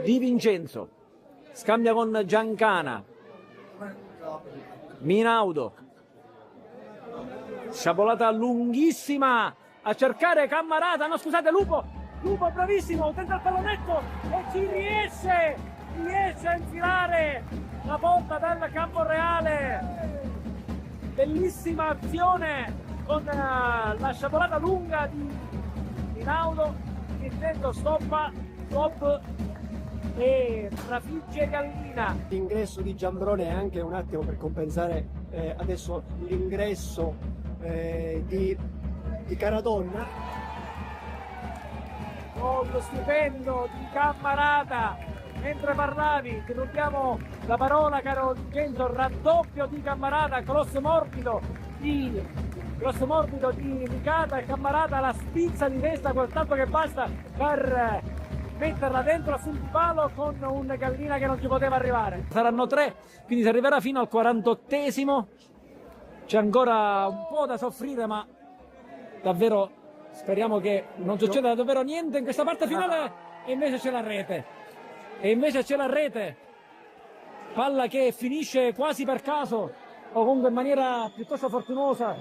Di Vincenzo scambia con Giancana, Minaudo, sciabolata lunghissima a cercare Cammarata, no scusate, Lupo bravissimo, tenta il pallonetto e ci riesce a infilare la porta dal campo reale. Bellissima azione con la sciabolata lunga di Minaudo, Vincenzo stop e trafigge Gallina. L'ingresso di Giambrone è anche un attimo per compensare adesso l'ingresso di Caradonna. Gol stupendo di Cammarata. Mentre parlavi, ti rubiamo la parola, caro Vincenzo, raddoppio di Cammarata, cross morbido di Licata, e Cammarata la spizza di testa quel tanto che basta per metterla dentro sul palo con un Gallina che non ci poteva arrivare. Saranno 3, quindi si arriverà fino al 48esimo. C'è ancora un po' da soffrire, ma davvero speriamo che non succeda davvero niente in questa parte finale. E invece c'è la rete. Palla che finisce quasi per caso, o comunque in maniera piuttosto fortunosa,